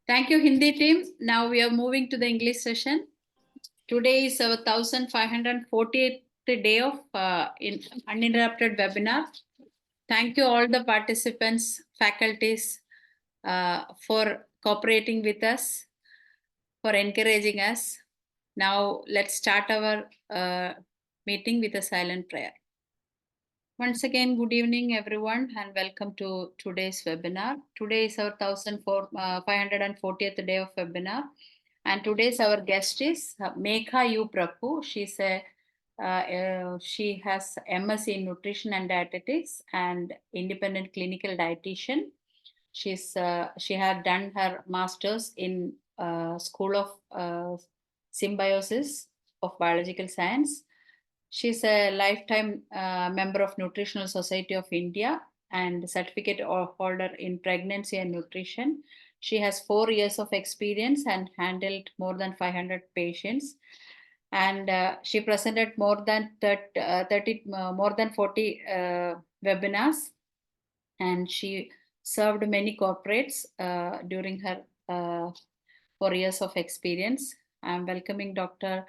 Thank you, Hindi team. Now we are moving to the English session. Today is our 1540th day of uninterrupted webinar. Thank you all the participants, faculties for cooperating with us, for encouraging us. Now let's start our meeting with a silent prayer. Once again, good evening, everyone, and welcome to today's webinar. Today is our 1540th day of webinar, and today's our guest is MEKHA PRABHU. She has MS in Nutrition and Dietetics and independent clinical dietitian. She had done her masters in School of Symbiosis of Biological Science. She's a lifetime member of Nutritional Society of India and certificate holder in pregnancy and nutrition. She has 4 years of experience and handled more than 500 patients. And she presented more than 40 webinars, and she served many corporates during her 4 years of experience. I'm welcoming Dr.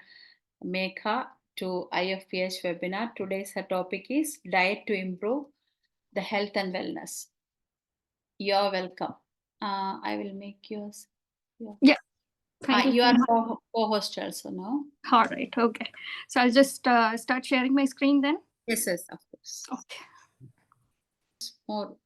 MEKHA to IFPH webinar. Today's her topic is Diet to Improve the Health and Wellness. You're welcome. I will make yours. Yeah. Thank you. You are co-host also now. All right. Okay. So I'll just start sharing my screen then. Yes, of course. Okay. More.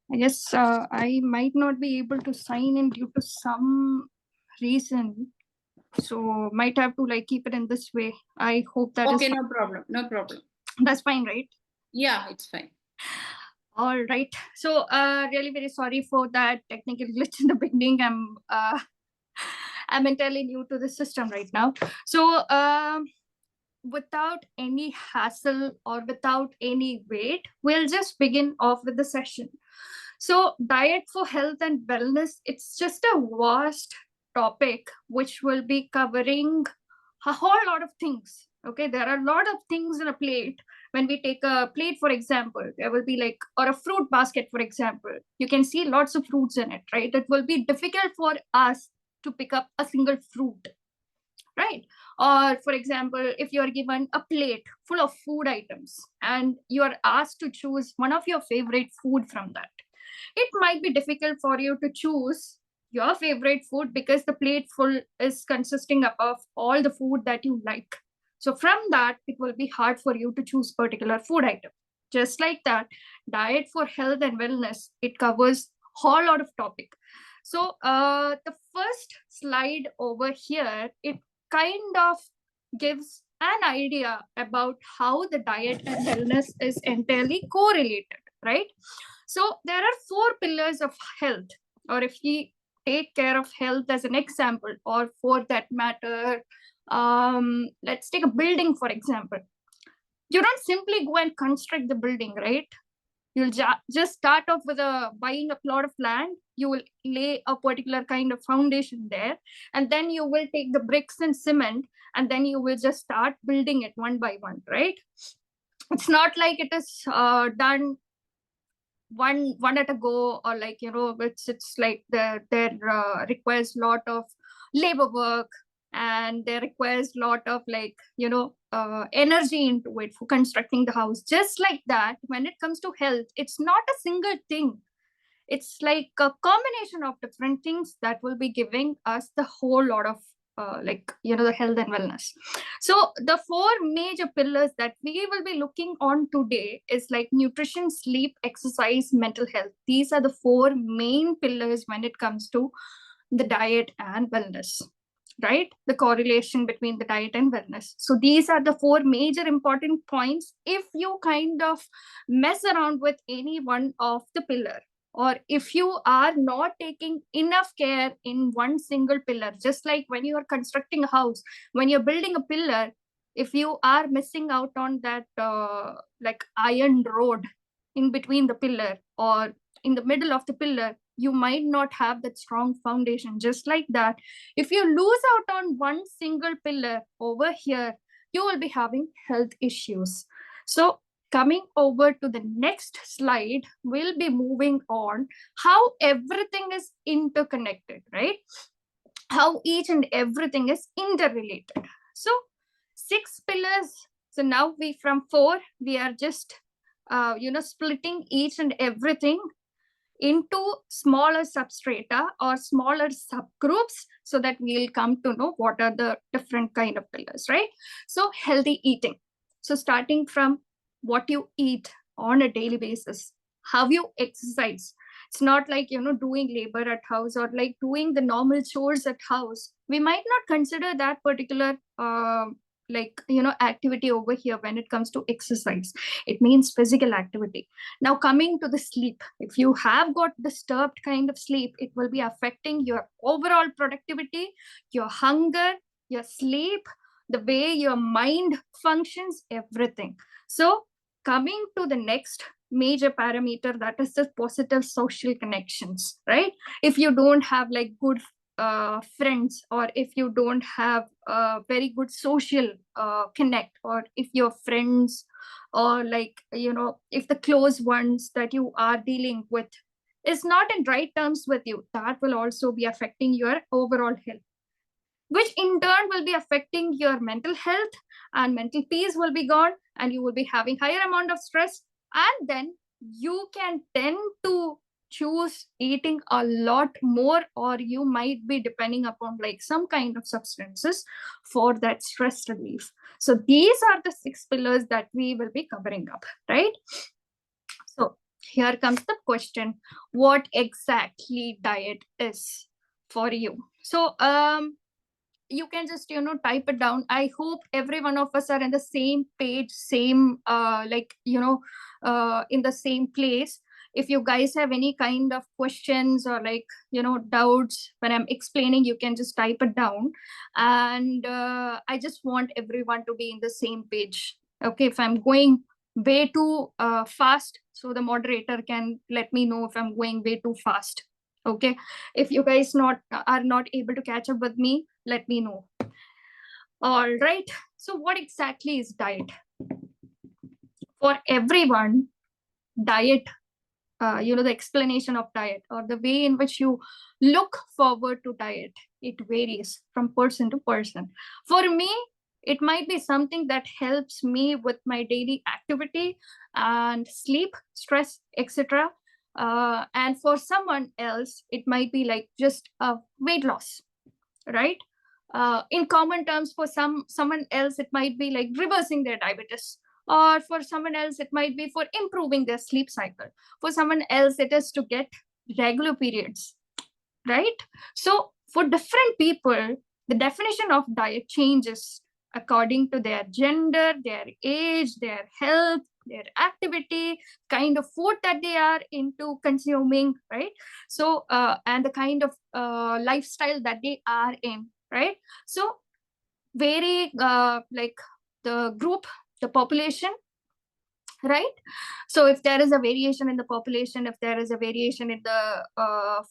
I guess I might not be able to sign in due to some reason, so might have to keep it in this way. I hope that okay. No problem. That's fine, right? Yeah, it's fine. All right. So really very sorry for that technical glitch in the beginning. I'm entirely new to the system right now. So without any hassle or without any wait, we'll just begin off with the session. So diet for health and wellness, it's just a vast topic which will be covering a whole lot of things. Okay, there are a lot of things in a plate. When we take a plate, for example, there will be or a fruit basket, for example, you can see lots of fruits in it, right? It will be difficult for us to pick up a single fruit, right? Or for example, if you are given a plate full of food items and you are asked to choose one of your favorite food from that, it might be difficult for you to choose your favorite food because the plate full is consisting of all the food that you like. So from that, it will be hard for you to choose particular food item. Just like that, diet for health and wellness, it covers a whole lot of topic. So the first slide over here, it kind of gives an idea about how the diet and wellness is entirely correlated, right? So there are 4 pillars of health, or if we take care of health as an example, or for that matter, let's take a building, for example. You don't simply go and construct the building, right? You'll just start off with buying a plot of land. You will lay a particular kind of foundation there, and then you will take the bricks and cement, and then you will just start building it one by one, right? It's not like it is done one at a go, or it's like there requires a lot of labor work, and there requires a lot of energy into it for constructing the house. Just like that, when it comes to health, it's not a single thing. It's like a combination of different things that will be giving us the whole lot of the health and wellness. So the 4 major pillars that we will be looking on today is nutrition, sleep, exercise, mental health. These are the 4 main pillars when it comes to the diet and wellness, right? The correlation between the diet and wellness. So these are the 4 major important points. If you kind of mess around with any one of the pillar, or if you are not taking enough care in one single pillar, just like when you are constructing a house, when you're building a pillar, if you are missing out on that iron rod in between the pillar or in the middle of the pillar, you might not have that strong foundation. Just like that, if you lose out on one single pillar over here, you will be having health issues. So coming over to the next slide, we'll be moving on how everything is interconnected, right? How each and everything is interrelated. So 6 pillars. So now from 4, we are just, splitting each and everything into smaller substrata or smaller subgroups so that we'll come to know what are the different kind of pillars, right? So healthy eating. So starting from what you eat on a daily basis, how you exercise. It's not like, doing labor at house or like doing the normal chores at house. We might not consider that particular activity over here when it comes to exercise. It means physical activity. Now coming to the sleep, if you have got disturbed kind of sleep, it will be affecting your overall productivity, your hunger, your sleep, the way your mind functions, everything. So coming to the next major parameter, that is the positive social connections, right? If you don't have like good friends, or if you don't have a very good social connect, or if your friends, or like, if the close ones that you are dealing with is not in right terms with you, that will also be affecting your overall health, which in turn will be affecting your mental health, and mental peace will be gone, and you will be having higher amount of stress, and then you can tend to choose eating a lot more, or you might be depending upon like some kind of substances for that stress relief. So these are the 6 pillars that we will be covering up, right? So here comes the question, what exactly diet is for you? So you can just type it down. I hope every one of us are in the same page, same in the same place. If you guys have any kind of questions or like doubts when I'm explaining, you can just type it down. And I just want everyone to be in the same page. Okay, if I'm going way too fast, so the moderator can let me know if I'm going way too fast. Okay, if you guys are not able to catch up with me, let me know. All right, so what exactly is diet? For everyone, diet, the explanation of diet or the way in which you look forward to diet, it varies from person to person. For me, it might be something that helps me with my daily activity and sleep, stress, etc. And for someone else, it might be like just a weight loss, right? In common terms, for someone else, it might be like reversing their diabetes, or for someone else, it might be for improving their sleep cycle. For someone else, it is to get regular periods, right? So for different people, the definition of diet changes according to their gender, their age, their health, their activity, kind of food that they are into consuming, right? So and the kind of lifestyle that they are in, right? So very like the group, the population, right? So if there is a variation in the population, if there is a variation in the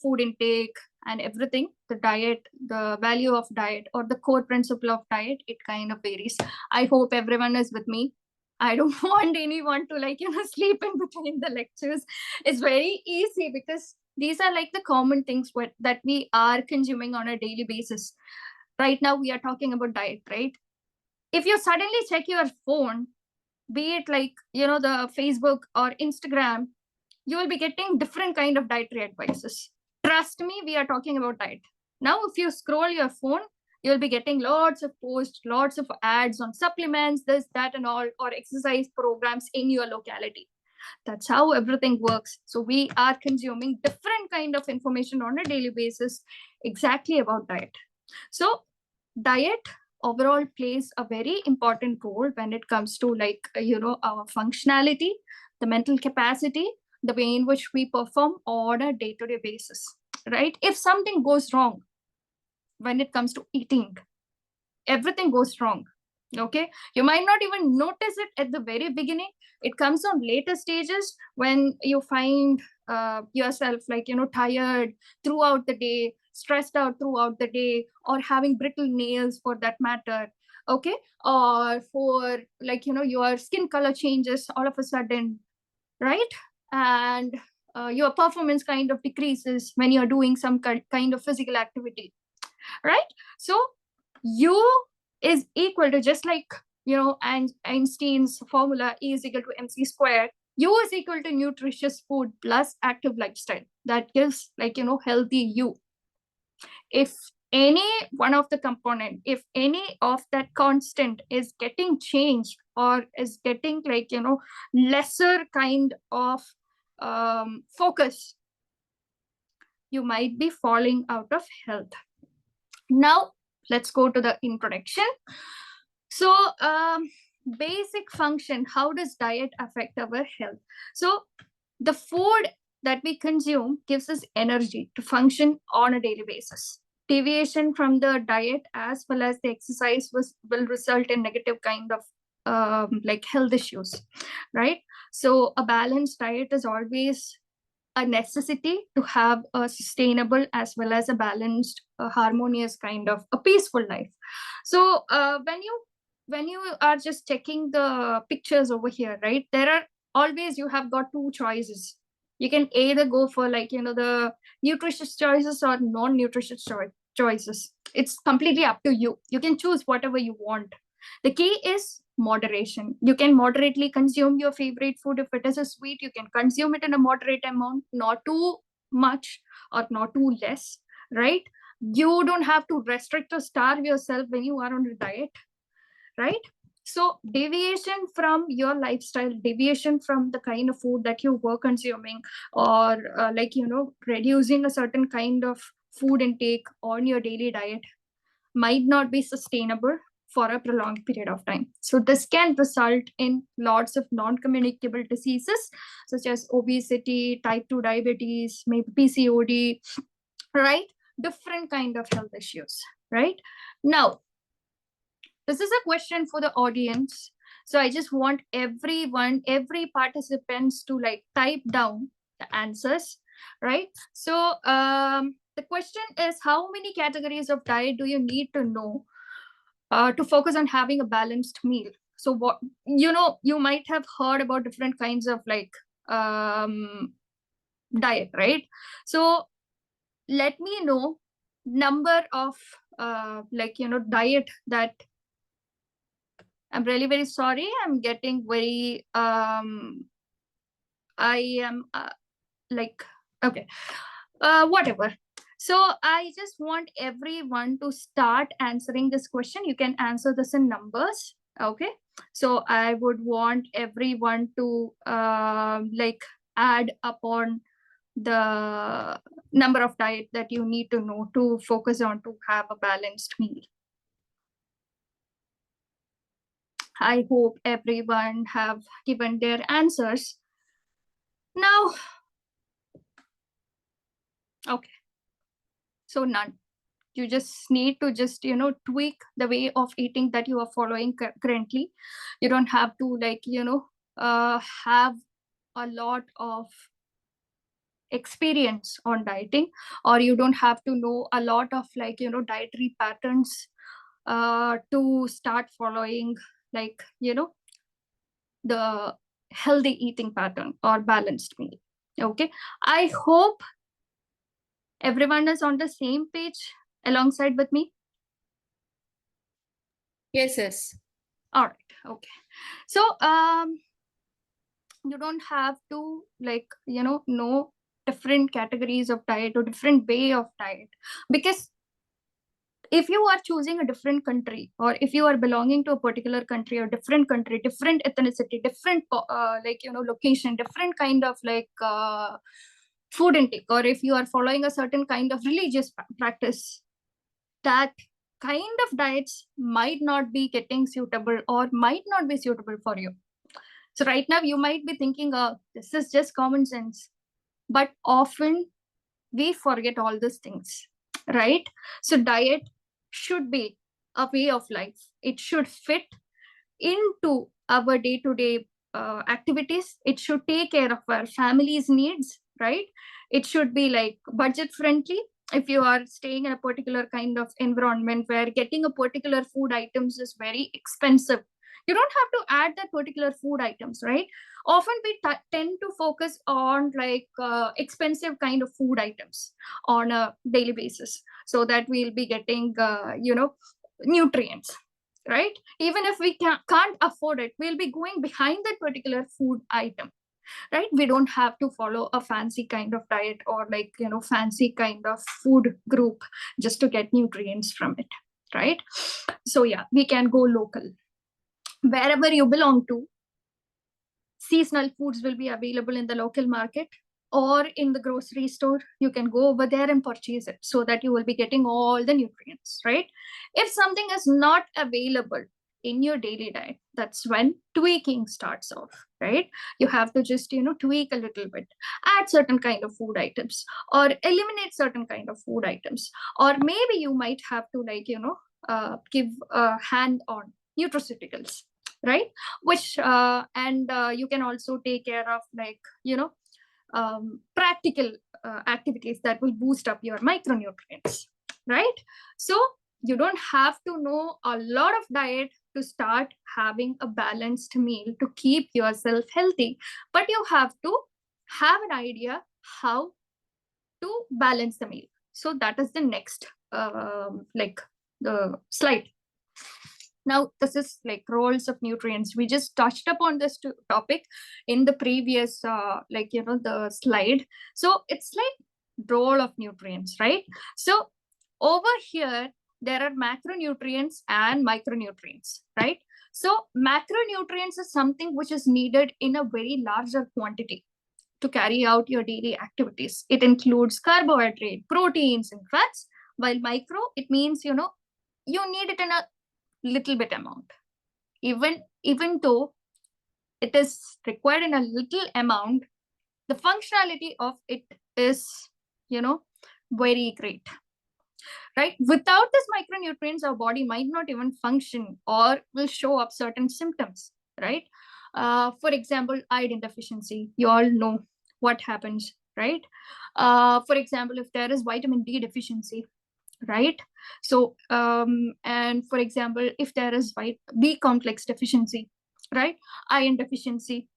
food intake and everything, the diet, the value of diet or the core principle of diet, it kind of varies. I hope everyone is with me. I don't want anyone to like sleep in between the lectures. It's very easy because these are like the common things that we are consuming on a daily basis. Right now we are talking about diet, right? If you suddenly check your phone, be it like the Facebook or Instagram, you will be getting different kind of dietary advices. Trust me, we are talking about diet. Now if you scroll your phone, you'll be getting lots of posts, lots of ads on supplements, this, that, and all, or exercise programs in your locality. That's how everything works. So we are consuming different kind of information on a daily basis exactly about diet. So diet overall plays a very important role when it comes to like our functionality, the mental capacity, the way in which we perform on a day-to-day basis, right? If something goes wrong when it comes to eating, everything goes wrong. Okay, you might not even notice it at the very beginning. It comes on later stages when you find yourself like tired throughout the day, stressed out throughout the day, or having brittle nails for that matter, okay, or for like, your skin color changes all of a sudden, right? And your performance kind of decreases when you're doing some kind of physical activity, right? So U is equal to, just like, and Einstein's formula, E is equal to mc squared. U is equal to nutritious food plus active lifestyle. That gives, like, healthy U. If any one of the component, if any of that constant is getting changed or is getting, like, lesser kind of focus, you might be falling out of health. Now let's go to the introduction. So basic function, how does diet affect our health? So the food that we consume gives us energy to function on a daily basis. Deviation from the diet as well as the exercise will result in negative kind of like health issues, right? So a balanced diet is always a necessity to have a sustainable as well as a balanced, harmonious kind of a peaceful life. So when you are just checking the pictures over here, right, there are always, you have got two choices. You can either go for, like, the nutritious choices or non-nutritious choices. It's completely up to you. You can choose whatever you want. The key is moderation. You can moderately consume your favorite food. If it is a sweet, you can consume it in a moderate amount, not too much or not too less, right? You don't have to restrict or starve yourself when you are on a diet, right? So deviation from your lifestyle, deviation from the kind of food that you were consuming, or like, reducing a certain kind of food intake on your daily diet might not be sustainable for a prolonged period of time. So this can result in lots of non-communicable diseases such as obesity, type 2 diabetes, maybe PCOD, right? Different kind of health issues, right? Now, this is a question for the audience. So I just want everyone, every participants to, like, type down the answers, right? So the question is, how many categories of diet do you need to know to focus on having a balanced meal? So what, you might have heard about different kinds of, like, diet, right? So let me know number of like, diet that, I'm really very sorry, I'm getting very I am like, okay, whatever. So I just want everyone to start answering this question. You can answer this in numbers, okay? So I would want everyone to like, add upon the number of diet that you need to know to focus on to have a balanced meal. I hope everyone have given their answers. Now, okay, so none. You just need to just, tweak the way of eating that you are following currently. You don't have to, like, have a lot of experience on dieting, or you don't have to know a lot of, like, dietary patterns to start following, like, the healthy eating pattern or balanced meal. Okay, I hope everyone is on the same page alongside with me. Yes. All right, okay. So you don't have to, like, know different categories of diet or different way of diet, because if you are choosing a different country, or if you are belonging to a particular country or different country, different ethnicity, different like, location, different kind of, like, food intake, or if you are following a certain kind of religious practice, that kind of diets might not be getting suitable or might not be suitable for you. So right now you might be thinking, oh, this is just common sense, but often we forget all these things, right? So diet should be a way of life. It should fit into our day-to-day activities. It should take care of our family's needs, right? It should be, like, budget friendly. if you are staying in a particular kind of environment where getting a particular food items is very expensive, you don't have to add that particular food items, right? Often we tend to focus on like expensive kind of food items on a daily basis, so that we'll be getting nutrients, right? Even if we can't afford it, we'll be going behind that particular food item, right? We don't have to follow a fancy kind of diet or like fancy kind of food group just to get nutrients from it, right? So yeah, we can go local. Wherever you belong to, seasonal foods will be available in the local market or in the grocery store. You can go over there and purchase it, so that you will be getting all the nutrients, right? If something is not available in your daily diet, that's when tweaking starts off, right? You have to just tweak a little bit, add certain kind of food items, or eliminate certain kind of food items, or maybe you might have to give a hand on nutraceuticals, right? Which and you can also take care of like practical activities that will boost up your micronutrients, right? So you don't have to know a lot of diet to start having a balanced meal to keep yourself healthy, but you have to have an idea how to balance the meal. So that is the next like the slide. Now, this is like roles of nutrients. We just touched upon this topic in the previous, the slide. So it's like role of nutrients, right? So over here, there are macronutrients and micronutrients, right? So macronutrients is something which is needed in a very larger quantity to carry out your daily activities. It includes carbohydrate, proteins, and fats, while micro, it means, you need it in a little bit amount. Even though it is required in a little amount, the functionality of it is very great, right? Without these micronutrients, our body might not even function or will show up certain symptoms, right? For example, iodine deficiency, you all know what happens, right? For example, if there is vitamin D deficiency, right? So and for example, if there is B complex deficiency, right, iron deficiency,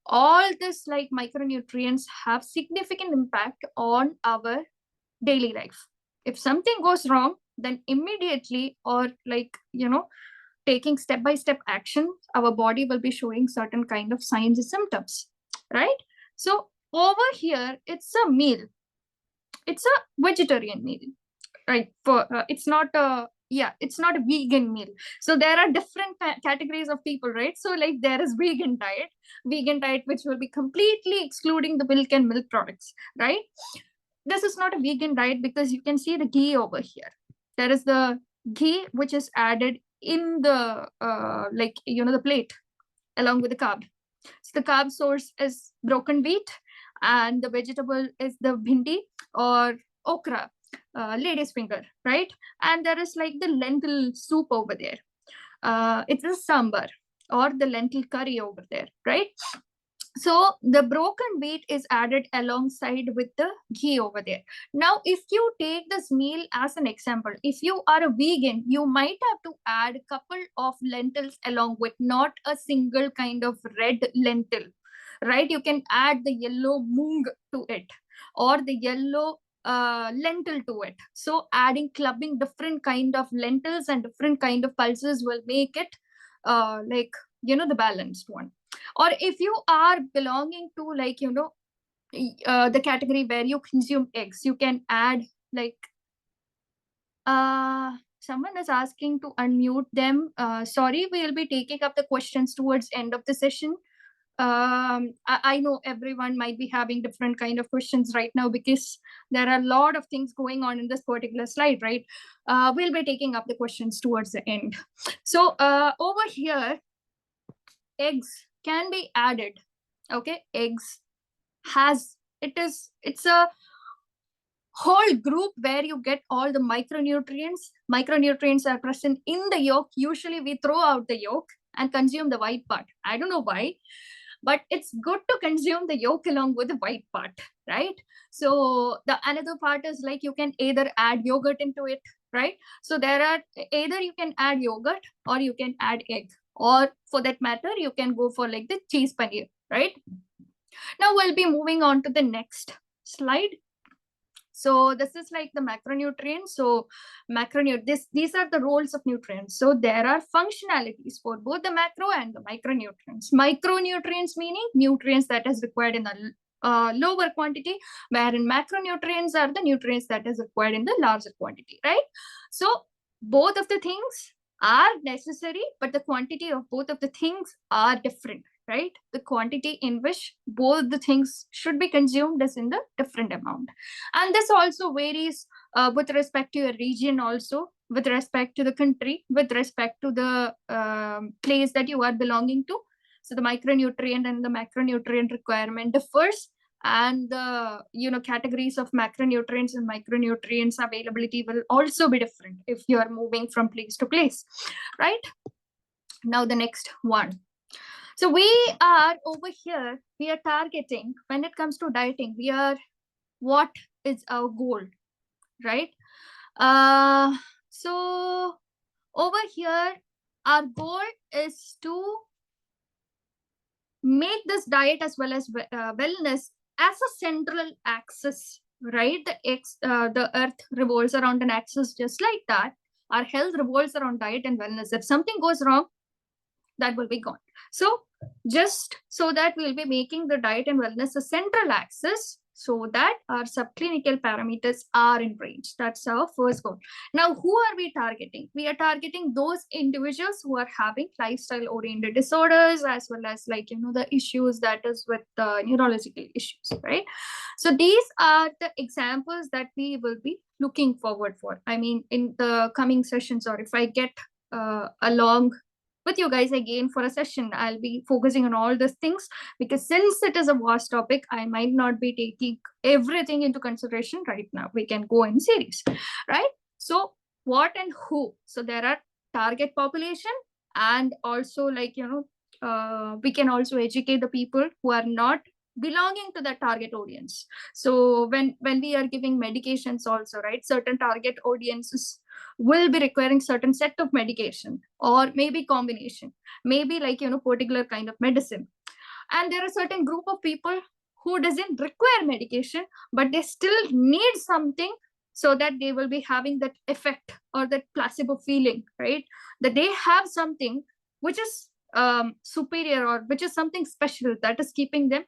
all this like micronutrients have significant impact on our daily life. If something goes wrong, then immediately, or like taking step-by-step action, our body will be showing certain kind of signs and symptoms, right? So over here, it's a meal, it's a vegetarian meal, right? For it's not a vegan meal. So there are different categories of people, right? So like there is vegan diet which will be completely excluding the milk and milk products, right? This is not a vegan diet because you can see the ghee over here. There is the ghee which is added in the the plate along with the carb. So the carb source is broken wheat, and the vegetable is the bhindi or okra, lady's finger, right? And there is like the lentil soup over there. It's a sambar or the lentil curry over there, right? So the broken wheat is added alongside with the ghee over there. Now, if you take this meal as an example, if you are a vegan, you might have to add a couple of lentils along with, not a single kind of red lentil, right? You can add the yellow moong to it or the yellow lentil to it. So clubbing different kind of lentils and different kind of pulses will make it the balanced one. Or if you are belonging to the category where you consume eggs, you can add like someone is asking to unmute them. Sorry, we'll be taking up the questions towards end of the session. I know everyone might be having different kind of questions right now because there are a lot of things going on in this particular slide, right? We'll be taking up the questions towards the end. So over here, eggs can be added. Okay, eggs it's a whole group where you get all the micronutrients are present in the yolk. Usually we throw out the yolk and consume the white part. I don't know why, but it's good to consume the yolk along with the white part, right? So the another part is like you can either add yogurt into it, right? So there are either you can add yogurt or you can add egg, or for that matter, you can go for like the cheese paneer, right? Now we'll be moving on to the next slide. So this is like the macronutrients. So these are the roles of nutrients. So there are functionalities for both the macro and the micronutrients. Micronutrients meaning nutrients that is required in a lower quantity, wherein macronutrients are the nutrients that is required in the larger quantity, right? So both of the things are necessary, but the quantity of both of the things are different, right? The quantity in which both the things should be consumed is in the different amount. And this also varies with respect to your region, also with respect to the country, with respect to the place that you are belonging to. So the micronutrient and the macronutrient requirement differs, and the categories of macronutrients and micronutrients availability will also be different if you are moving from place to place, right? Now the next one. So we are over here, we are targeting, when it comes to dieting, what is our goal, right? So over here, our goal is to make this diet as well as wellness as a central axis, right? The earth revolves around an axis just like that. Our health revolves around diet and wellness. If something goes wrong, that will be gone. So just so that we'll be making the diet and wellness a central axis, so that our subclinical parameters are in range. That's our first goal. Now, who are we targeting? We are targeting those individuals who are having lifestyle oriented disorders, as well as the issues that is with the neurological issues, right? So these are the examples that we will be looking forward for. I mean, in the coming sessions, or if I get along with you guys again for a session, I'll be focusing on all these things, because since it is a vast topic, I might not be taking everything into consideration right now. We can go in series, right? So what and who? So there are target population, and also we can also educate the people who are not belonging to the target audience. So when we are giving medications also, right, certain target audiences will be requiring certain set of medication, or maybe combination, maybe particular kind of medicine. And there are certain group of people who doesn't require medication, but they still need something, so that they will be having that effect or that placebo feeling, right? That they have something which is superior, or which is something special that is keeping them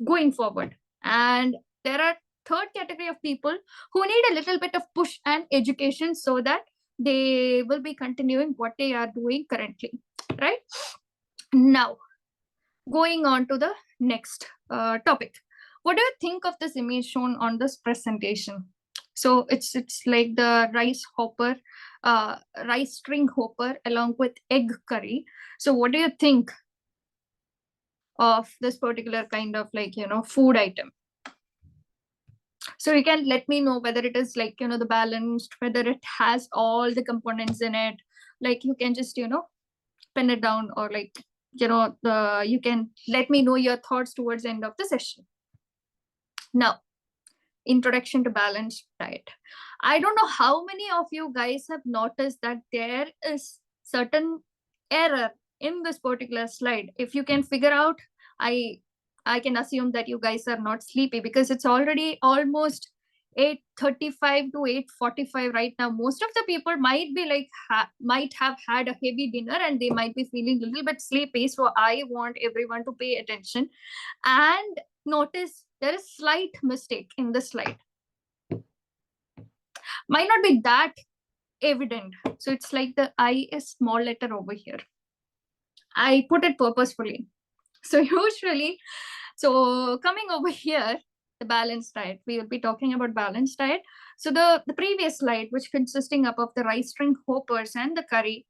going forward. And there are third category of people who need a little bit of push and education, so that they will be continuing what they are doing currently, right? Now, going on to the next topic. What do you think of this image shown on this presentation? So it's like the rice string hopper along with egg curry. So what do you think of this particular kind of food item? So you can let me know whether it is the balanced, whether it has all the components in it. You can just pen it down, or you can let me know your thoughts towards the end of the session. Now, introduction to balanced diet. I don't know how many of you guys have noticed that there is certain error in this particular slide. If you can figure out, I can assume that you guys are not sleepy, because it's already almost 8:35 to 8:45 right now. Most of the people might be might have had a heavy dinner, and they might be feeling a little bit sleepy. So I want everyone to pay attention and notice there is slight mistake in the slide. Might not be that evident. So it's like the I is small letter over here. I put it purposefully. So usually, so coming over here, the balanced diet, we will be talking about balanced diet. So the previous slide, which consisting of the rice string hoppers and the curry,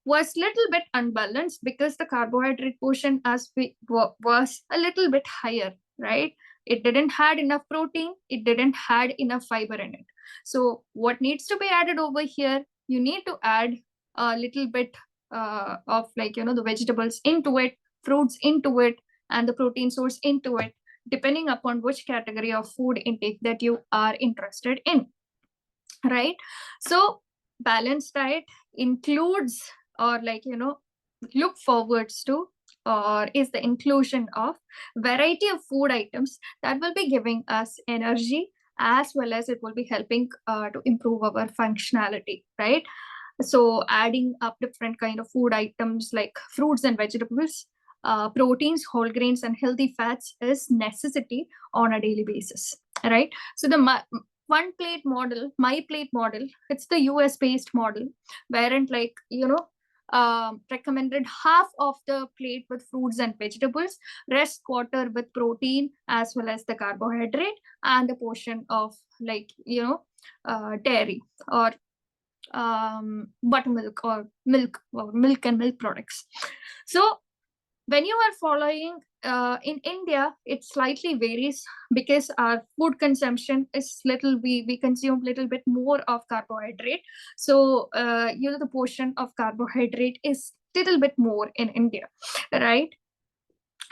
was little bit unbalanced, because the carbohydrate portion was a little bit higher, right? It didn't had enough protein, it didn't had enough fiber in it. So what needs to be added over here? You need to add a little bit of the vegetables into it, fruits into it, and the protein source into it, depending upon which category of food intake that you are interested in, right? So balanced diet includes, or like, look forwards to, or is the inclusion of variety of food items that will be giving us energy, as well as it will be helping to improve our functionality, right? So adding up different kind of food items like fruits and vegetables, proteins, whole grains, and healthy fats is necessity on a daily basis, right? So the one plate model, my plate model, it's the US based model, wherein like, recommended half of the plate with fruits and vegetables, rest quarter with protein as well as the carbohydrate, and a portion of like, dairy or buttermilk or milk and milk products. So when you are following in India, it slightly varies because our food consumption is little, we consume little bit more of carbohydrate. So the portion of carbohydrate is little bit more in India, right?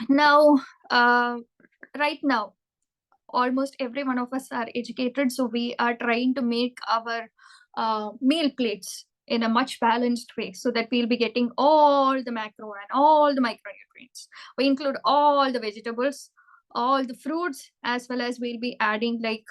Now, right now, almost every one of us are educated, so we are trying to make our meal plates in a much balanced way, so that we'll be getting all the macro and all the micronutrients. We include all the vegetables, all the fruits, as well as we'll be adding like,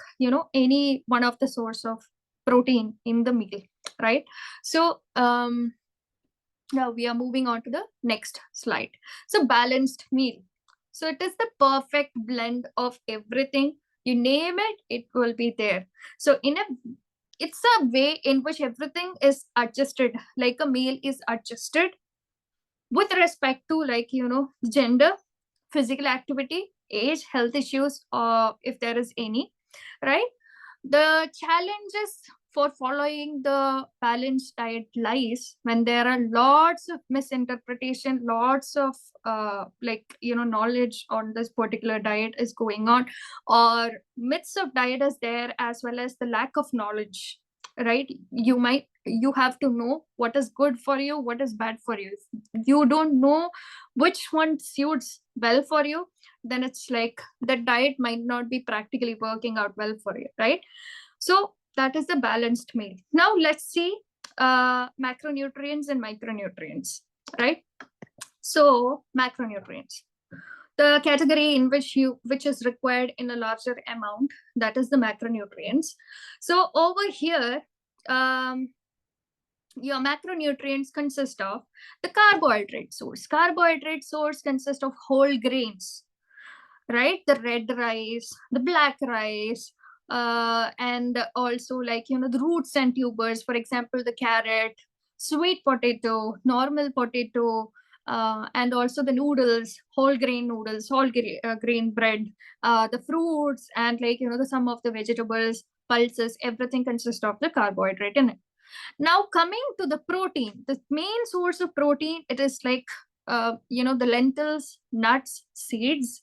any one of the source of protein in the meal, right? So now we are moving on to the next slide. So balanced meal. So it is the perfect blend of everything. You name it, it will be there. So it's a way in which everything is adjusted, like a meal is adjusted with respect to like, gender, physical activity, age, health issues, or if there is any, right? The challenges for following the balanced diet lies when there are lots of misinterpretation, lots of knowledge on this particular diet is going on, or myths of diet is there, as well as the lack of knowledge, right? You have to know what is good for you, what is bad for you. If you don't know which one suits well for you, then it's like the diet might not be practically working out well for you, right? So that is the balanced meal. Now let's see macronutrients and micronutrients, right? So macronutrients, the category in which is required in a larger amount, that is the macronutrients. So over here, your macronutrients consist of the carbohydrate source. Carbohydrate source consists of whole grains, right? The red rice, the black rice, and also like, the roots and tubers, for example, the carrot, sweet potato, normal potato, and also the noodles, whole grain noodles, grain bread, the fruits, and like, the some of the vegetables, pulses, everything consists of the carbohydrate in it. Now coming to the protein, the main source of protein, it is like, the lentils, nuts, seeds,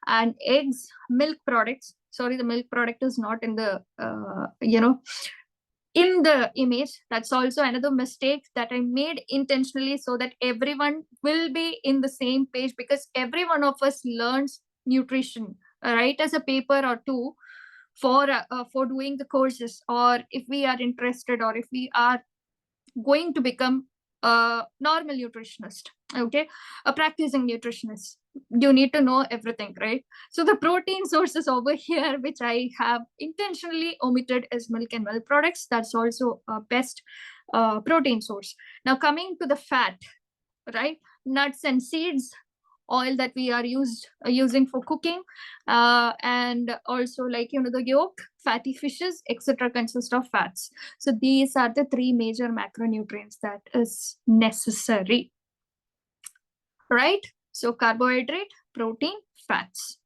and eggs, milk products. Sorry, the milk product is not in the, in the image. That's also another mistake that I made intentionally, so that everyone will be in the same page, because every one of us learns nutrition, right, as a paper or two for doing the courses, or if we are interested, or if we are going to become a normal nutritionist, okay, a practicing nutritionist. You need to know everything, right? So the protein sources over here, which I have intentionally omitted, is milk and milk products. That's also a best protein source. Now coming to the fat, right? Nuts and seeds, oil that we are using for cooking, and also like, the yolk, fatty fishes, etc., consist of fats. So these are the three major macronutrients that is necessary, right? So carbohydrate, protein, fats.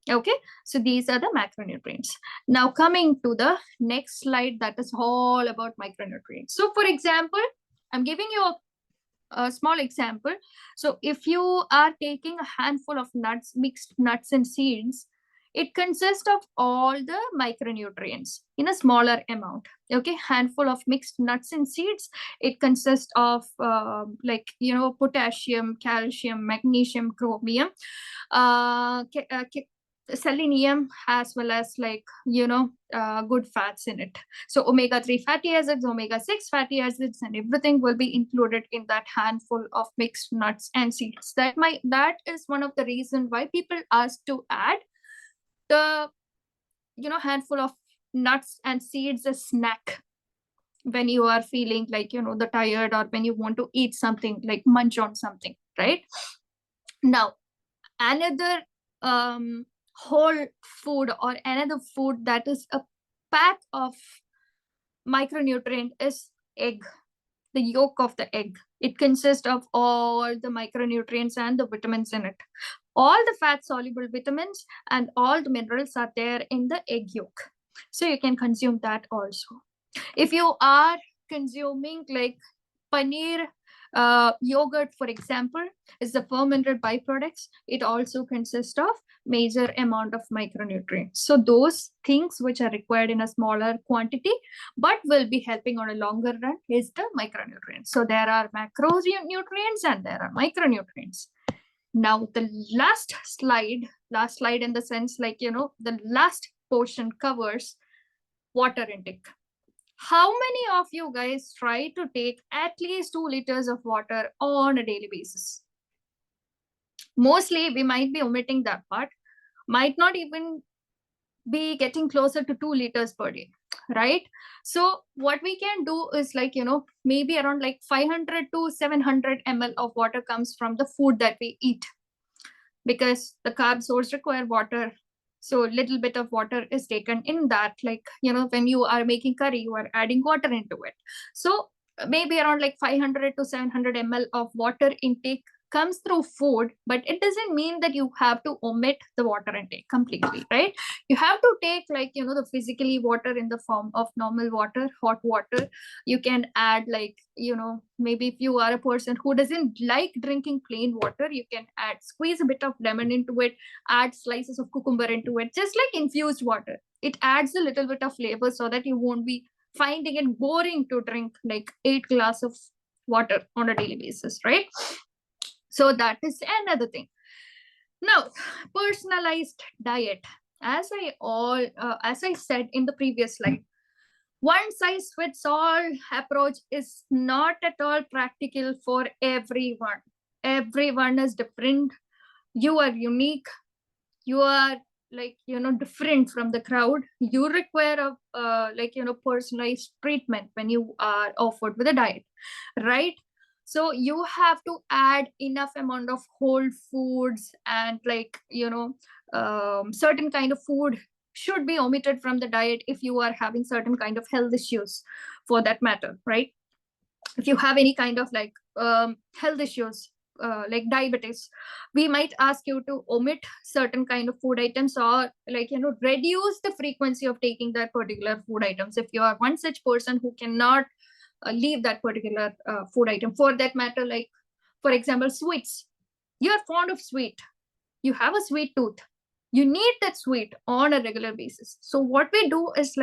Okay, so these are the macronutrients. Now coming to the next slide, that is all about micronutrients. So for example, I'm giving you a small example. So if you are taking a handful of nuts, mixed nuts and seeds, It consists of all the micronutrients in a smaller amount. Okay, handful of mixed nuts and seeds. It consists of potassium, calcium, magnesium, chromium, selenium, as well as good fats in it. So omega-3 fatty acids, omega-6 fatty acids, and everything will be included in that handful of mixed nuts and seeds. That is one of the reasons why people ask to add the handful of nuts and seeds as snack when you are feeling the tired, or when you want to eat something, like munch on something, right? Now, another whole food, or another food that is a pack of micronutrient, is egg. The yolk of the egg. It consists of all the micronutrients and the vitamins in it. All the fat soluble vitamins and all the minerals are there in the egg yolk. So you can consume that also. If you are consuming like paneer, yogurt, for example, is the fermented byproducts. It also consists of major amount of micronutrients. So those things which are required in a smaller quantity but will be helping on a longer run is the micronutrients. So there are macronutrients and there are micronutrients. Now the last slide in the sense, the last portion covers water intake. How many of you guys try to take at least 2 liters of water on a daily basis? Mostly we might be omitting that part, might not even be getting closer to 2 liters per day, right? So what we can do is maybe around 500 to 700 ml of water comes from the food that we eat, because the carb source require water. So little bit of water is taken in that, when you are making curry, you are adding water into it. So maybe around 500 to 700 ml of water intake comes through food, but it doesn't mean that you have to omit the water intake completely, right? You have to take the physically water in the form of normal water, hot water. You can add maybe if you are a person who doesn't like drinking plain water, you can squeeze a bit of lemon into it, add slices of cucumber into it, just like infused water. It adds a little bit of flavor so that you won't be finding it boring to drink 8 glasses of water on a daily basis, right? So that is another thing. Now, personalized diet. As I said in the previous slide, one size fits all approach is not at all practical for everyone. Everyone is different. You are unique. You are different from the crowd. You require a personalized treatment when you are offered with a diet, right? So you have to add enough amount of whole foods, and certain kind of food should be omitted from the diet if you are having certain kind of health issues, for that matter, right? If you have any kind of health issues, like diabetes, we might ask you to omit certain kind of food items, or reduce the frequency of taking that particular food items if you are one such person who cannot leave that particular food item. For that matter, for example, sweets. You are fond of sweet, you have a sweet tooth, you need that sweet on a regular basis. So what we do is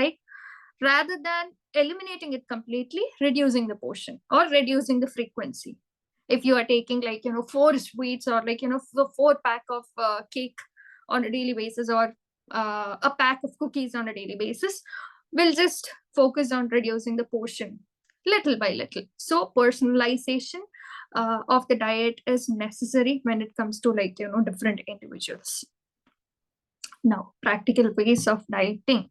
rather than eliminating it completely, reducing the portion or reducing the frequency. If you are taking 4 sweets, or 4 pack of cake on a daily basis, or a pack of cookies on a daily basis, we'll just focus on reducing the portion little by little. So personalization of the diet is necessary when it comes to different individuals. Now, practical ways of dieting.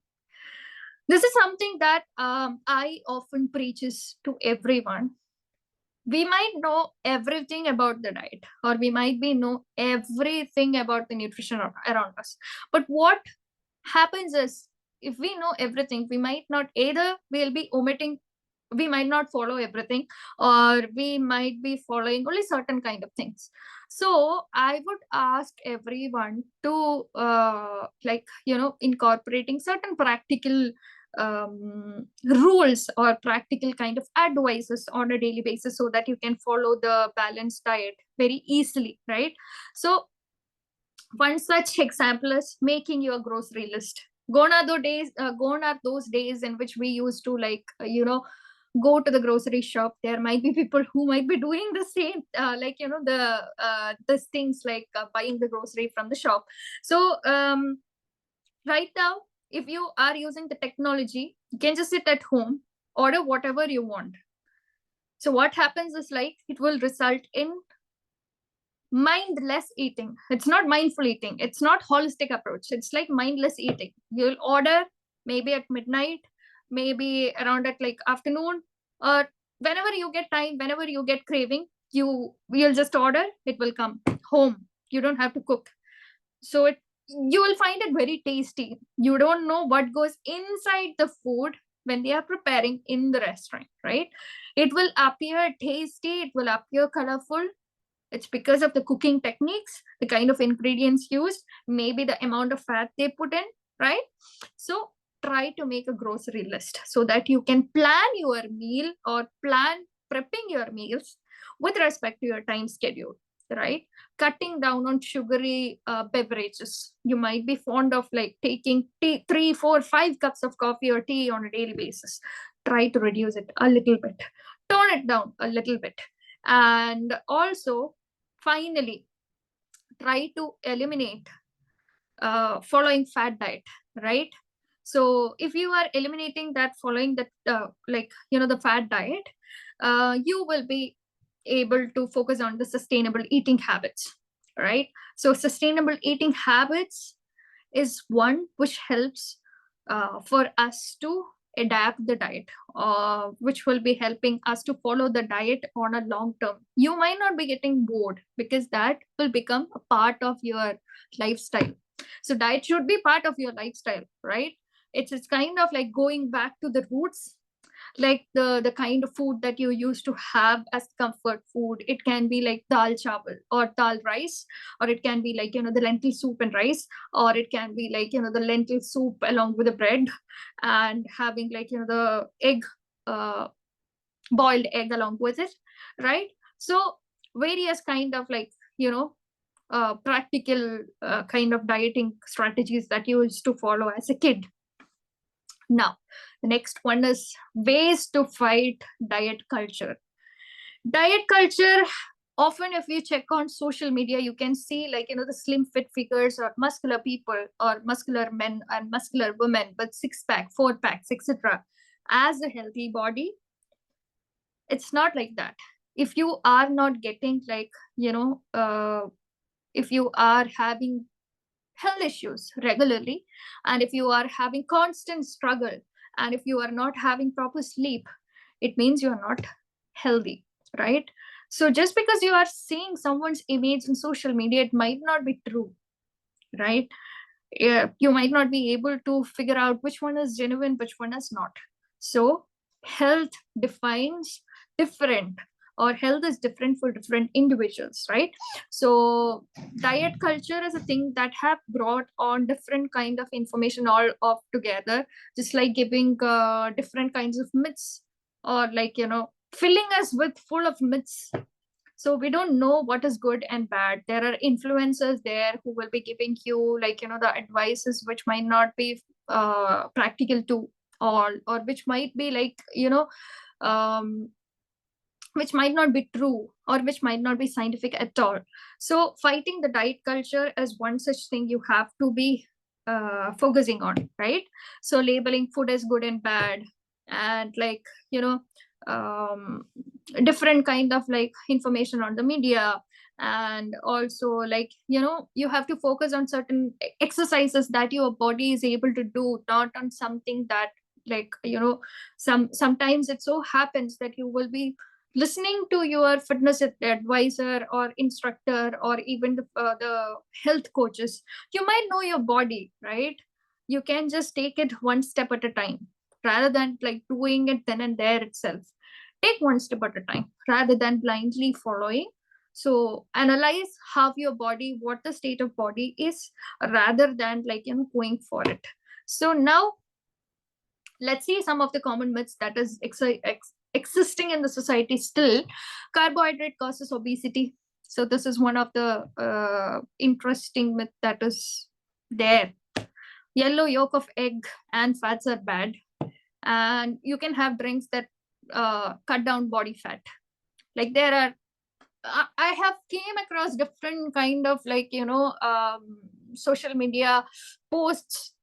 This is something that I often preaches to everyone. We might know everything about the diet, or we might know everything about the nutrition around us. But what happens is, if we know everything, we might not, either we'll be omitting, we might not follow everything, or we might be following only certain kind of things. So I would ask everyone to incorporating certain practical rules or practical kind of advices on a daily basis, so that you can follow the balanced diet very easily, right? So One such example is making your grocery list. Gone are those days in which we used to go to the grocery shop. There might be people who might be doing the same, these things like buying the grocery from the shop. So right now, if you are using the technology, you can just sit at home, order whatever you want. So what happens is like it will result in mindless eating. It's not mindful eating. It's not holistic approach. It's like mindless eating. You'll order maybe at midnight, maybe around at like afternoon, or whenever you get time, whenever you get craving, you'll just order. It will come home. You don't have to cook. So you will find it very tasty. You don't know what goes inside the food when they are preparing in the restaurant, right? It will appear tasty. It will appear colorful. It's because of the cooking techniques, the kind of ingredients used, maybe the amount of fat they put in, right? So try to make a grocery list so that you can plan your meal or plan prepping your meals with respect to your time schedule, right? Cutting down on sugary beverages. You might be fond of like taking tea, 3, 4, 5 cups of coffee or tea on a daily basis. Try to reduce it a little bit, tone it down a little bit. And also, finally, try to eliminate following fat diet, right? So if you are eliminating that, following that the fat diet, you will be able to focus on the sustainable eating habits, right? So sustainable eating habits is one which helps for us to adapt the diet, which will be helping us to follow the diet on a long term. You might not be getting bored because that will become a part of your lifestyle. So diet should be part of your lifestyle, right? It's kind of like going back to the roots, like the kind of food that you used to have as comfort food. It can be like dal chawal or dal rice, or it can be like the lentil soup and rice, or it can be like the lentil soup along with the bread, and having like the egg, boiled egg along with it, right? So various kind of like practical kind of dieting strategies that you used to follow as a kid. Now, the next one is ways to fight diet culture. Diet culture, often if you check on social media, you can see like, the slim fit figures or muscular people or muscular men and muscular women with 6-pack, 4-packs, etc. as a healthy body. It's not like that. If you are not getting like, if you are having health issues regularly, and if you are having constant struggle, and if you are not having proper sleep, it means you are not healthy, right? So just because you are seeing someone's image in social media, it might not be true, right? You might not be able to figure out which one is genuine, which one is not. So health defines different, or health is different for different individuals, right? So diet culture is a thing that have brought on different kind of information all of together, just like giving different kinds of myths, or like filling us with full of myths. So we don't know what is good and bad. There are influencers there who will be giving you like the advices which might not be practical to all, or which might be like um, which might not be true, or which might not be scientific at all. So fighting the diet culture is one such thing you have to be focusing on, right? So labeling food as good and bad, and like different kind of like information on the media, and also like you have to focus on certain exercises that your body is able to do, not on something that like sometimes it so happens that you will be listening to your fitness advisor or instructor, or even the health coaches. You might know your body, right? You can just take it one step at a time, rather than like doing it then and there itself. Take one step at a time rather than blindly following. So analyze how your body, what the state of body is, rather than like going for it. So now let's see some of the common myths that is existing in the society still. Carbohydrate causes obesity. So this is one of the interesting myth that is there. Yellow yolk of egg and fats are bad, and you can have drinks that cut down body fat. Like there are, I have came across different kind of like social media posts,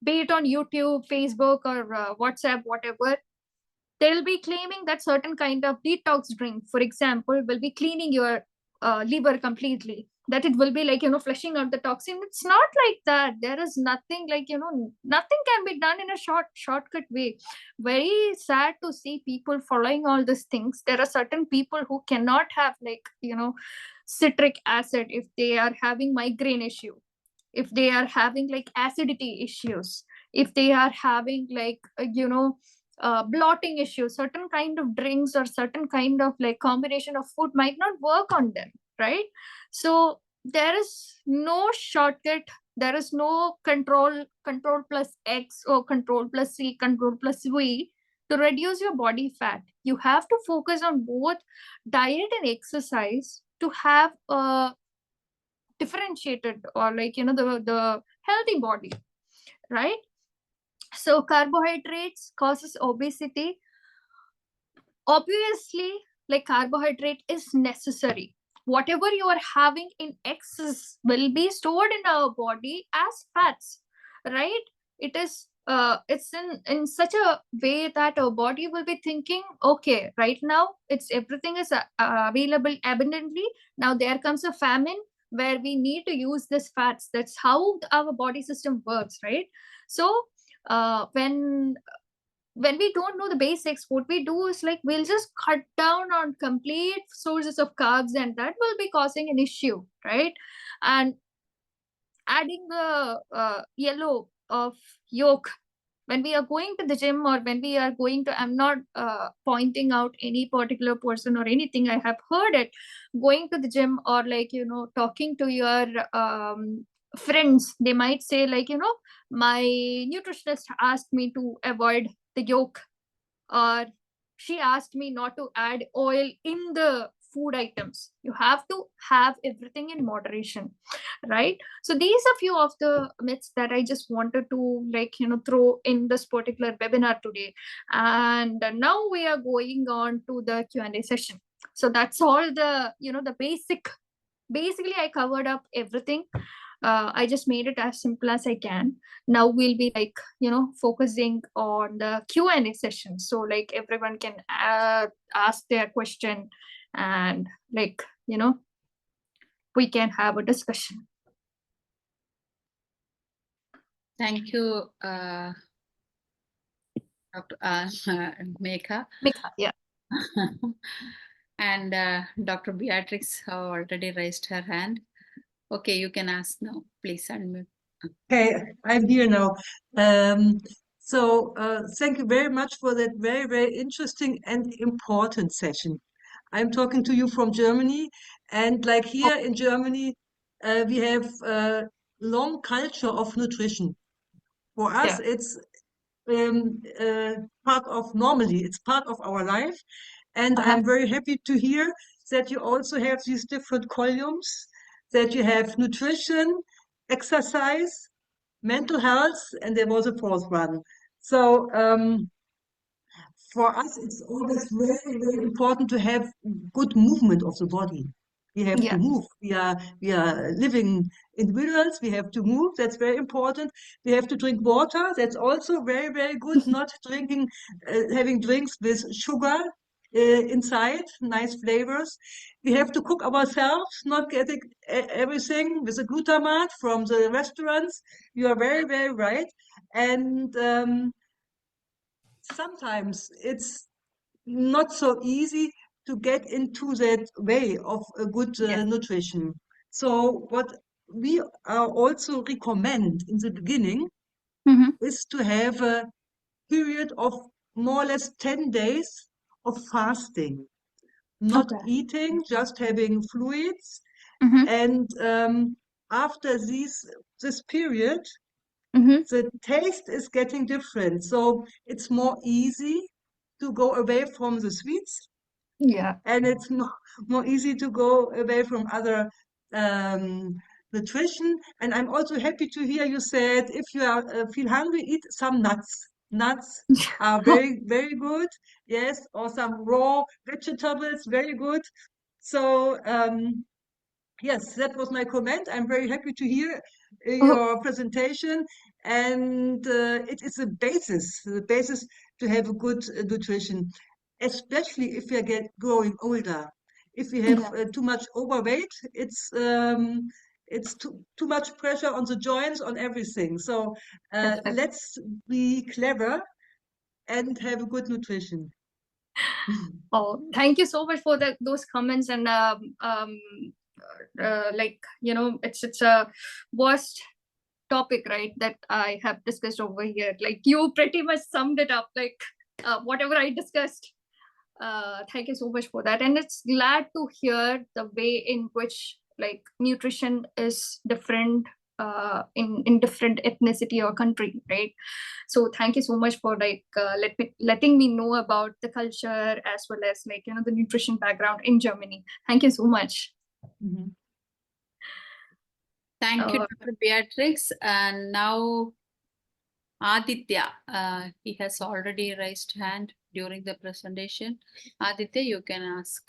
be it on YouTube, Facebook, or WhatsApp, whatever. They'll be claiming that certain kind of detox drink, for example, will be cleaning your liver completely, that it will be like flushing out the toxin. It's not like that. There is nothing like nothing can be done in a shortcut way. Very sad to see people following all these things. There are certain people who cannot have like citric acid if they are having migraine issue, if they are having like acidity issues, if they are having like blotting issues. Certain kind of drinks or certain kind of like combination of food might not work on them, right? So there is no shortcut. There is no control plus X or control plus C, control plus V to reduce your body fat. You have to focus on both diet and exercise to have a differentiated or like the healthy body, right? So carbohydrates causes obesity. Obviously, like carbohydrate is necessary. Whatever you are having in excess will be stored in our body as fats, right? It is it's in such a way that our body will be thinking, okay, right now it's everything is available abundantly. Now there comes a famine where we need to use this fats. That's how our body system works, right? So when we don't know the basics, what we do is like we'll just cut down on complete sources of carbs, and that will be causing an issue, right? And adding the yellow of yolk when we are going to the gym, or when we are going to, I'm not pointing out any particular person or anything, I have heard it, going to the gym or like talking to your friends, they might say like my nutritionist asked me to avoid the yolk, or she asked me not to add oil in the food items. You have to have everything in moderation, right? So these are few of the myths that I just wanted to like throw in this particular webinar today. And now we are going on to the Q&A session. So that's all the the basically I covered up everything. I just made it as simple as I can. Now we'll be like focusing on the Q&A session, so like everyone can ask their question, and like we can have a discussion. Thank you, Dr. Megha. Mikha, yeah. And Dr. Beatrix have already raised her hand. Okay, you can ask now. Please unmute. Okay, I'm here now. Thank you very much for that very, very interesting and important session. I'm talking to you from Germany, and like here in Germany, we have a long culture of nutrition. For us, it's part of normally, it's part of our life. And I'm very happy to hear that you also have these different columns, that you have nutrition, exercise, mental health, and there was a fourth one. So for us, it's always very, very important to have good movement of the body. We have to move. We are living individuals. We have to move. That's very important. We have to drink water. That's also very, very good. Not drinking, having drinks with sugar inside, nice flavors. We have to cook ourselves, not getting everything with the glutamate from the restaurants. You are very, very right. And sometimes it's not so easy to get into that way of a good nutrition. So what we also recommend in the beginning is to have a period of more or less 10 days of fasting, not eating, just having fluids. And after this period, the taste is getting different. So it's more easy to go away from the sweets Yeah. And it's more easy to go away from other nutrition. And I'm also happy to hear you said if you feel hungry, eat some nuts. Nuts are very, very good. Yes, or some raw vegetables, very good. So yes, that was my comment. I'm very happy to hear your presentation, and it is the basis to have a good nutrition, especially if you get growing older. If we have Yeah. too much overweight, it's too much pressure on the joints, on everything. So Definitely. let's be clever and have a good nutrition. Oh, thank you so much for those comments. And like, you know, it's a worst topic, right, that I have discussed over here. Like, you pretty much summed it up, like whatever I discussed. Thank you so much for that. And it's glad to hear the way in which like nutrition is different in different ethnicity or country, right? So thank you so much for like letting me know about the culture as well as like, you know, the nutrition background in Germany. Thank you so much. Mhm. Thank you, Dr. Beatrix. And now Aditya, he has already raised hand during the presentation. Aditya, you can ask.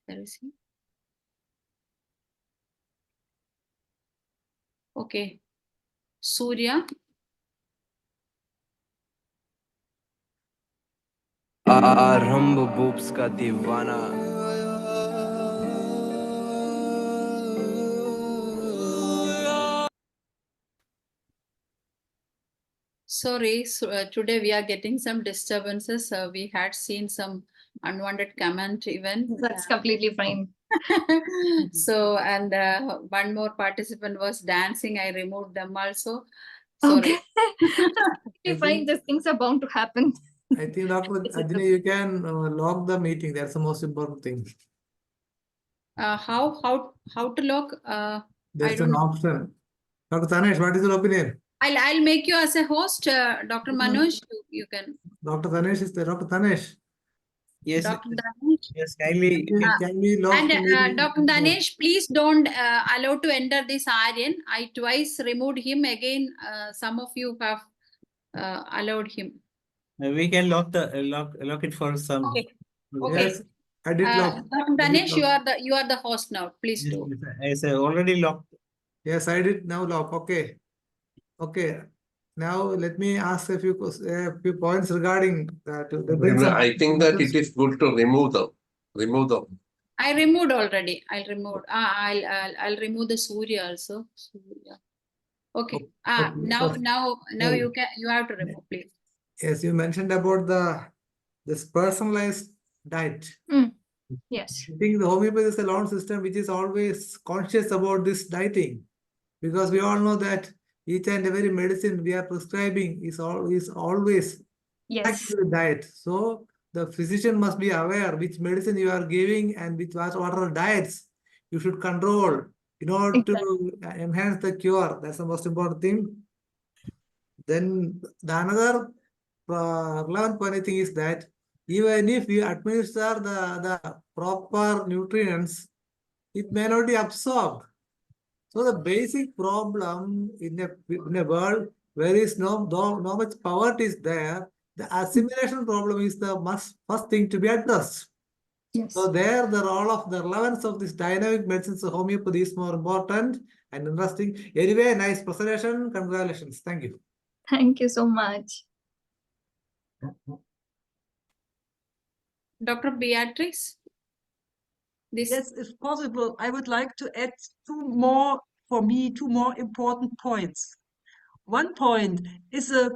There is he. Okay. Surya. आरंभ boobs का दीवाना Sorry, so, today we are getting some disturbances. We had seen some unwanted comment even. That's completely fine. So, and one more participant was dancing. I removed them also. Sorry. Okay. Fine, these things are bound to happen. I think, Dr. Ajni, you can log the meeting. That's the most important thing. How to log? There's an option. Dr. Tanesh, what is your opinion? I'll make you as a host, Dr. Manoj. You can. Dr. Tanesh is there. Dr. Tanesh. Yes, Dr. Danesh. yes, kindly. Can we log the meeting? And Dr. Danesh, please don't allow to enter this Aryan. I twice removed him. Again, some of you have allowed him. We can lock it for some. Okay. Okay. Yes, I did log. Dr. Danesh, you are the host now. Please Yes, do. yes, I already locked. Yes, I did now log. Okay. Okay. Now let me ask a few points regarding that. I think that it is good to remove them. Remove them. I removed already. I'll remove. I'll remove the Surya also. Surya. Okay. Okay. Now Sorry. you have to remove, please. Yes, you mentioned about this personalized diet. Yes. I think the homeopathy is a long system which is always conscious about this dieting, because we all know that each and every medicine we are prescribing is always Yes. backed to the diet. So the physician must be aware which medicine you are giving and what are the diets you should control in order to enhance the cure. That's the most important thing. Then the another relevant point I think is that even if you administer the proper nutrients, it may not be absorbed. So the basic problem in a world where is no much poverty is there, the assimilation problem is the first thing to be addressed. Yes. So there, the relevance of this dynamic medicines of homeopathy is more important and interesting. Anyway, nice presentation. Congratulations. Thank you. Thank you so much. Dr. Beatrix. Yes, if possible, I would like to add two more important points. One point is a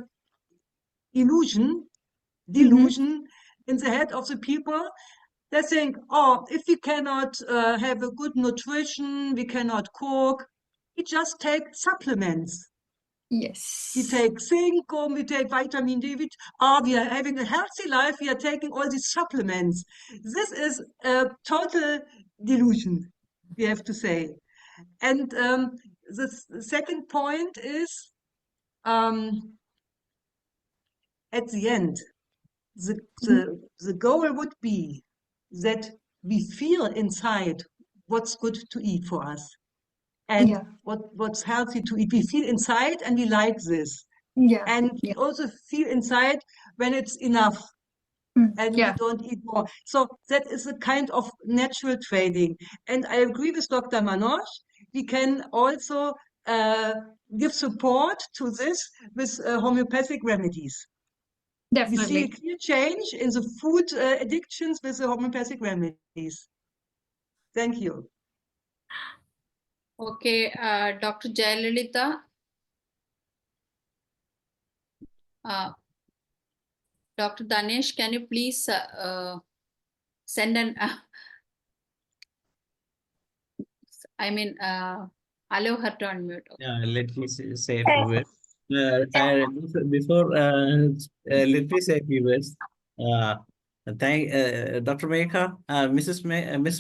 delusion in the head of the people. They think, oh, if we cannot have a good nutrition, we cannot cook, we just take supplements. Yes. We take zinc, we take vitamin D. We are having a healthy life. We are taking all these supplements. This is a total delusion, we have to say. And the second point is at the end, the goal would be that we feel inside what's good to eat for us and Yeah. what's healthy to eat. We feel inside and we like this. Yeah. And we also feel inside when it's enough and we Yeah. don't eat more. So that is a kind of natural training. And I agree with Dr. Manoj. We can also give support to this with homeopathic remedies. We see a Definitely. clear change in the food addictions with the homeopathic remedies. Thank you. Okay, Dr. Jayalalitha. Dr. Danesh, can you please send an, allow her to unmute. Let me say a few words. Before, let me say a few words. Thank Dr. Mekha, Miss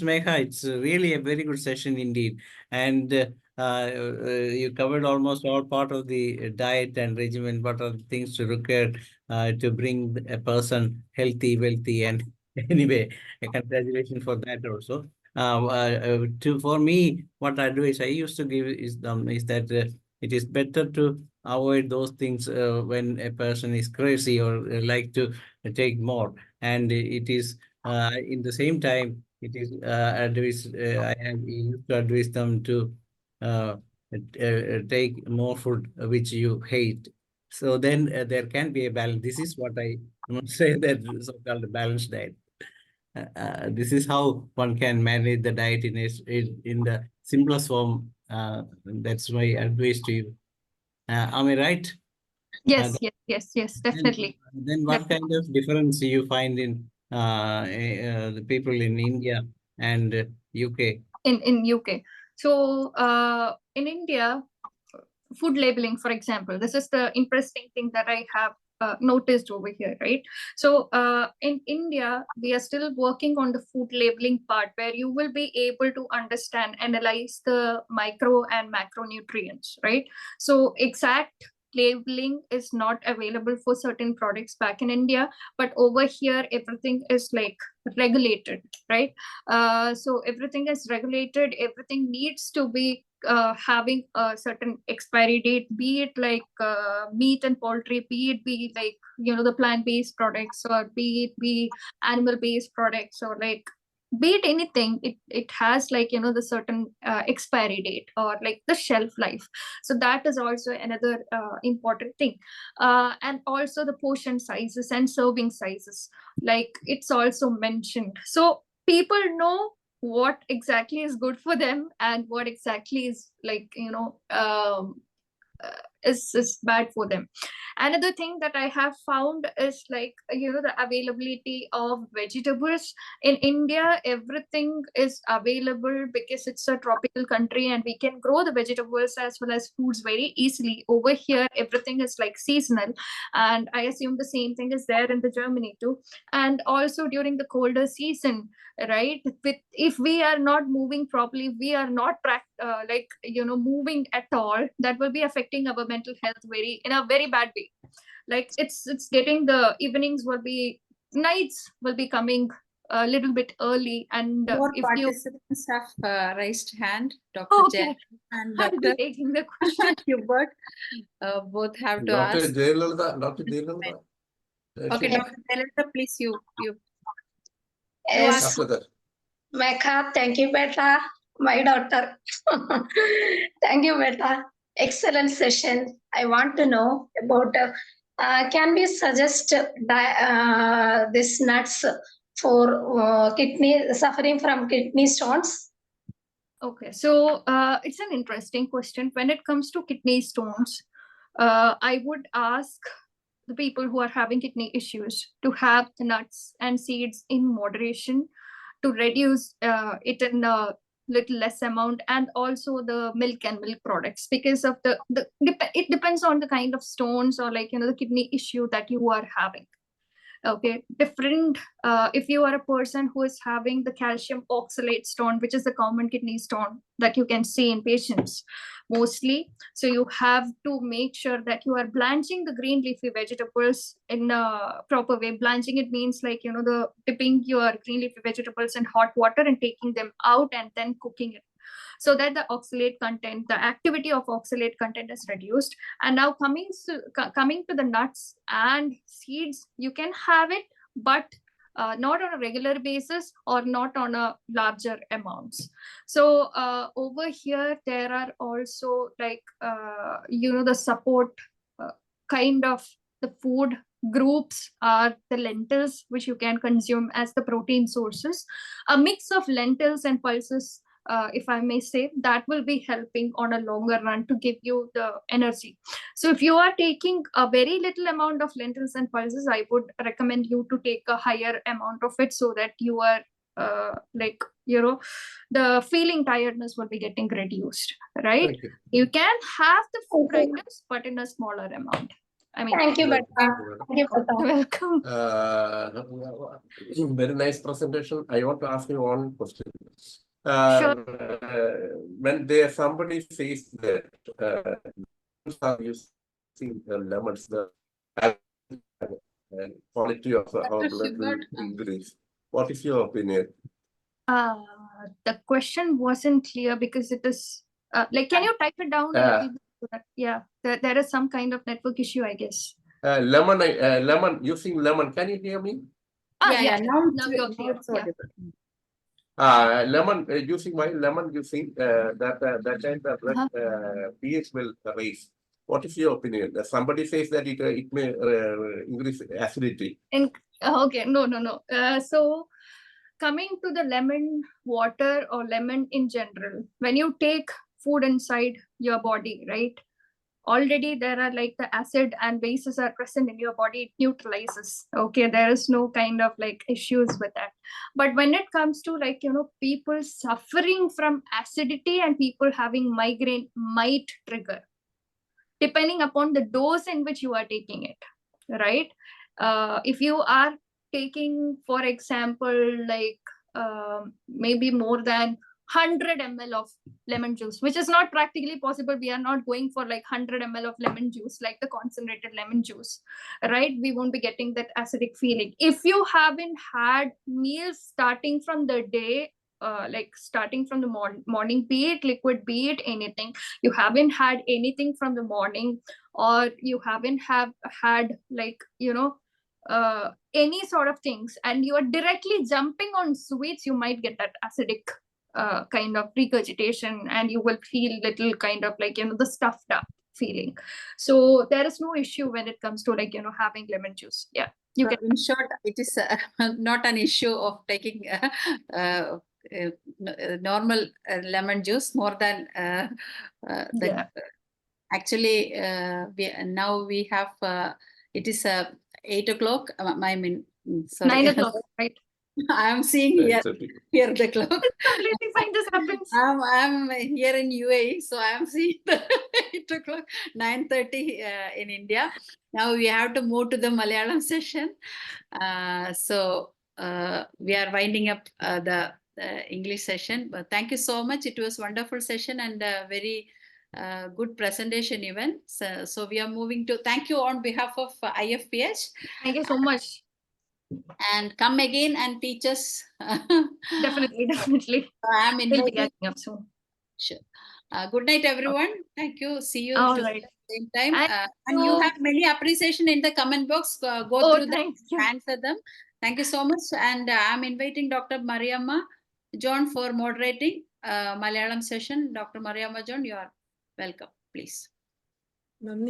Mekha. It's really a very good session indeed, and you covered almost all part of the diet and regimen. What are the things to require to bring a person healthy, wealthy, and anyway, congratulations for that also. For me, what I do is I used to give is that it is better to avoid those things when a person is crazy or like to take more, and it is in the same time it is advice I have used to advise them to take more food which you hate. So then there can be a balance. This is what I say, that so-called balanced diet. This is how one can manage the diet in the simplest form. That's my advice to you. Am I right? Yes, yes, definitely. Then what kind of difference do you find in the people in India and UK? In UK. So in India, food labeling, for example, this is the interesting thing that I have noticed over here, right? So in India, we are still working on the food labeling part, where you will be able to understand, analyze the micro and macronutrients, right? So exact labeling is not available for certain products back in India, but over here everything is like regulated, right? So everything is regulated, everything needs to be having a certain expiry date, be it like meat and poultry, be like the plant-based products, or be animal-based products, or like be it anything, it has like the certain expiry date or like the shelf life. So that is also another important thing. And also the portion sizes and serving sizes, like it's also mentioned, so people know what exactly is good for them and what exactly is like is bad for them. Another thing that I have found is like the availability of vegetables in India. Everything is available because it's a tropical country and we can grow the vegetables as well as foods very easily. Over here everything is like seasonal, and I assume the same thing is there in the Germany too. And also during the colder season, right, if we are not moving properly, we are not moving at all, that will be affecting our mental health in a very bad way. Like it's getting, the evenings will be, nights will be coming a little bit early, and More if you participants have raised hand. Dr. okay, Jay and I'll be Dr. taking the question. Hubert, both have to Dr. ask. Jayalalitha, Dr. Jayalalitha. Okay, Dr. Jayalalitha, please, you Yes, After that. Mekha, thank you, beta. My daughter. Thank you, beta. Excellent session. I want to know about can we suggest this nuts for kidney suffering from kidney stones? Okay, so it's an interesting question. When it comes to kidney stones, I would ask the people who are having kidney issues to have the nuts and seeds in moderation, to reduce it in a little less amount, and also the milk and milk products, because of it depends on the kind of stones or like the kidney issue that you are having. Okay, different. If you are a person who is having the calcium oxalate stone, which is the common kidney stone that you can see in patients mostly, so you have to make sure that you are blanching the green leafy vegetables in a proper way. Blanching, it means like, the dipping your green leafy vegetables in hot water and taking them out and then cooking it, so that the oxalate content, the activity of oxalate content is reduced. And now coming to the nuts and seeds, you can have it, but not on a regular basis or not on a larger amounts. So over here, there are also like, the support kind of the food groups are the lentils, which you can consume as the protein sources. A mix of lentils and pulses, if I may say, that will be helping on a longer run to give you the energy. So if you are taking a very little amount of lentils and pulses, I would recommend you to take a higher amount of it, so that you are the feeling tiredness will be getting reduced, right? Thank you. You can have the food items, but in a smaller amount. I mean, Thank you, Thank Betha. you. Thank you, Betha. welcome. Very nice presentation. I want to ask you one question. Sure. When somebody says that are using lemons, the quality of our blood will increase. What is your opinion? The question wasn't clear because it is like, can you type it down a little bit? So that, yeah, there is some kind of network issue, I guess. Lemon, using lemon. Can you hear me? Yeah. Now you're clear. it's Yeah. audible. Lemon, using that kind of pH will raise. What is your opinion? Somebody says that it may increase acidity. Okay, no. So coming to the lemon water or lemon in general, when you take food inside your body, right? Already there are like the acid and bases are present in your body, it neutralizes. Okay, there is no kind of like issues with that. But when it comes to like, people suffering from acidity and people having migraine might trigger, depending upon the dose in which you are taking it, right? If you are taking, for example, like maybe more than 100 ml of lemon juice, which is not practically possible. We are not going for like 100 ml of lemon juice, like the concentrated lemon juice, right? We won't be getting that acidic feeling. If you haven't had meals starting from the day, like starting from the morning, be it liquid, be it anything, you haven't had anything from the morning, or you haven't had like, any sort of things, and you are directly jumping on sweets, you might get that acidic kind of regurgitation, and you will feel little kind of like, the stuffed up feeling. So there is no issue when it comes to like, having lemon juice. Yeah, you can. In short, it is not an issue of taking normal lemon juice more than Yeah. actually now we have it is 8 o'clock. I mean, sorry. 9 o'clock, right? I am seeing here the clock. Completely fine, this happens. I'm here in UAE, so I am seeing the 8 o'clock, 9:30 in India. Now we have to move to the Malayalam session. So we are winding up the English session. But thank you so much. It was a wonderful session and very good presentation even. So we are moving to, thank you on behalf of IFPH. Thank you so much. And come again and teach us. Definitely. I'm We'll be inviting. getting up soon. Sure. Good night, everyone. Thank you. See you All at right. the same time. And you have many appreciation in the comment box. Go through them, answer them. Thank you so much. And I'm inviting Dr. Mariamma John for moderating Malayalam session. Dr. Mariamma John, you are welcome, please.